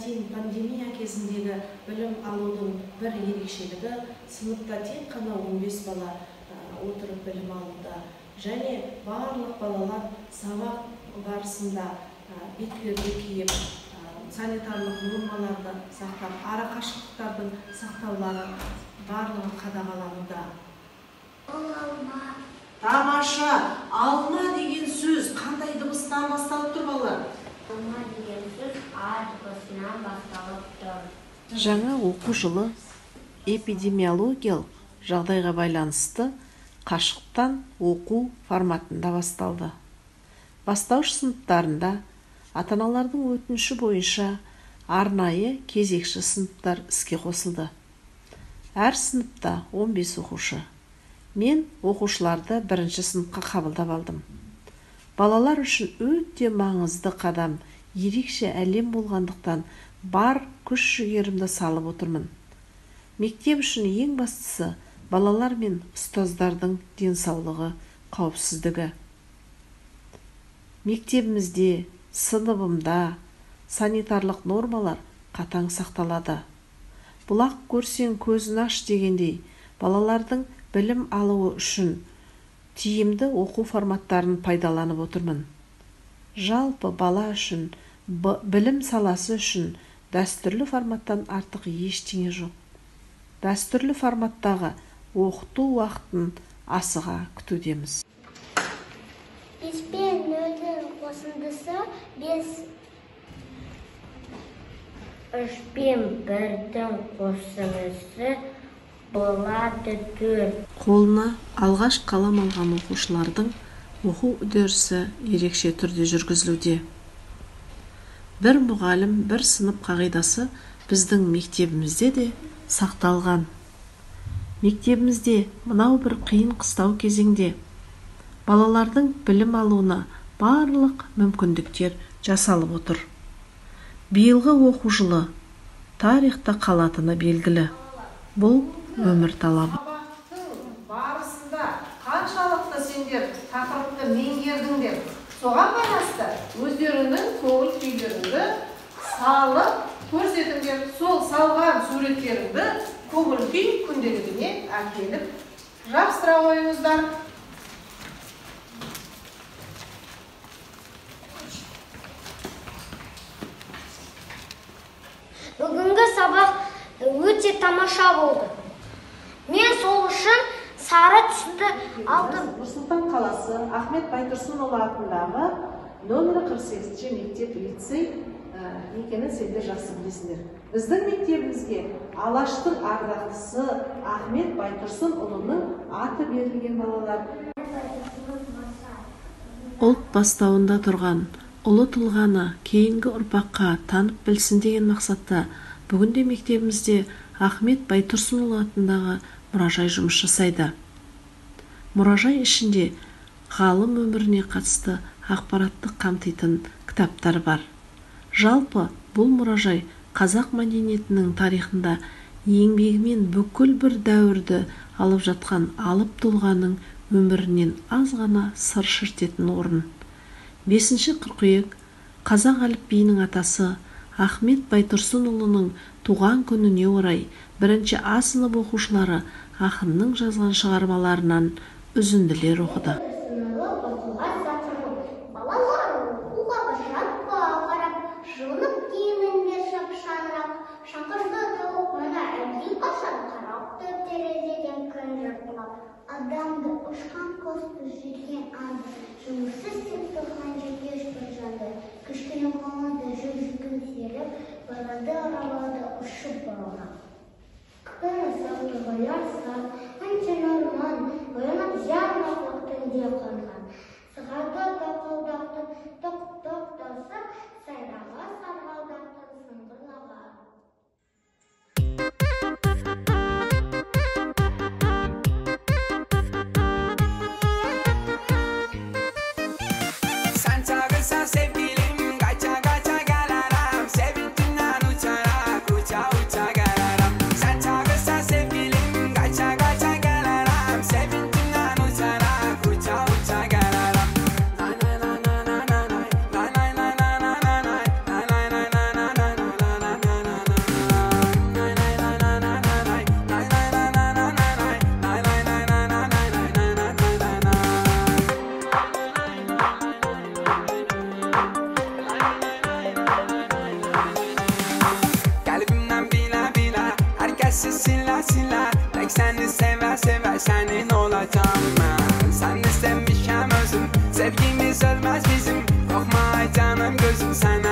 карантин, пандемия кезіндегі білім алудың бір ерекшелігі сыныпта тек қана 15 бала отырып білім алуда, және барлық балалар сабақ барысында бетперде киіп, санитарлық нормаларды сақтап, арақашықтықтардың сақтаулары барлығы қадағалануда. Тамаша, алма деген сөз қандай дыбыстан басталып тұр балалар? Алма деген сөз А дыбысынан басталып тұр. Жаңа оқу жылы эпидемиологиялық жағдайға байланысты қашықтан оқу форматында басталды. Бастауыш сыныптарында ата-аналардың өтініші бойынша арнайы кезекші сыныптар іске қосылды. Әр сыныпта 15 оқушы. Мен оқушыларды бірінші сыныпқа қабылдап алдым. Балалар үшін өте маңызды қадам, ерекше әлем болғандықтан бар күш-жігерімді салып отырмын. Мектеп үшін ең бастысы балалар мен ұстаздардың денсаулығы, қауіпсіздігі. Мектебімізде, сыныбымда санитарлық нормалар қатаң сақталады. Бұлақ көрсең көзін аш дегендей, балалардың білім алуы үшін тиімді оқу форматтарын пайдаланып отырмын. Жалпы бала үшін, білім саласы үшін дәстүрлі форматтан артық ештеңе жоқ. Дәстүрлі форматтағы оқыту уақытын асыға күтудеміз. 5 пен 0-дің қосындысы 5. 3 пен 1-дің қосындысы болады 4. Қолына алғаш қалам алған оқушылардың оқу үдерісі ерекше түрде жүргізілуде. Бір мұғалім, бір сынып қағидасы біздің мектебімізде де сақталған. Мектебімізде мынау бір қиын қыстау кезеңде балалардың білім алуына барлық мүмкіндіктер жасалып отыр. Биылғы оқу жылы тарихта қалатыны белгілі. Бұл өмір талабы. Сабақтың барысында қаншалықты сендер тақырыпты меңгердіңдер, соған байланысты өздерінің көңіл күйлеріңді салып көрсетіңдер. Сол салған суреттеріңді көңіл күй күнделігіне әкеліп жабыстыра қойыңыздар. Бүгінгі сабақ өте тамаша болды. Мен сол үшін сары түсті алдым. Нұр-Сұлтан қаласы Ахмет Байтұрсынұлы атындағы номері 48-ші мектеп-лицей екенін сендер жақсы білесіңдер. Біздің мектебімізге Алаштың ардақтысы Ахмет Байтұрсынұлының аты берілген балалар. Ұлт бастауында тұрған ұлы тұлғаны кейінгі ұрпаққа танып білсін деген мақсатта бүгінде мектебімізде Ахмет Байтұрсынұлы атындағы мұражай жұмыс жасайды. Мұражай ішінде ғалым өміріне қатысты ақпаратты қамтитын кітаптар бар. Жалпы бұл мұражай қазақ мәдениетінің тарихында еңбегімен бүкіл бір дәуірді алып жатқан алып тұлғаның өмірінен аз ғана сыр шертетін орын. 5 қыркүйек қазақ әліпбиінің атасы Ахмет Байтұрсынұлының туған күніне орай бірінші А сынып оқушылары ақынның жазған шығармаларынан үзінділер оқыды. Балалар оқуға жаққа қарап, жылынып киімінде шапшаңырақ, шаңқырды тауып мына әкей қашан қарапты терезеден күн жыртылап. Адамды ұшқан қосты жүрген аңды, жұмыссыз тек тұрған жерге ұшпыр жанды. Кішкене қолында жүзгін серіп, барады аралады ұшып баруға. Күні саулы боярса, қанша норман, боянап жармақ уақытында қанған. Сығады тақылдақты, тоқ-тоқтаса, сайраға сарғалдақты сыңғырлаға. Sevgilim kaça kaça gel aram, sevinçinden uçarak uçarak. demesinler. Tek seni sever sever senin olacağım ben. Seni sevmişəm özüm, sevgimiz ölmez bizim. Korkma canım gözüm, sana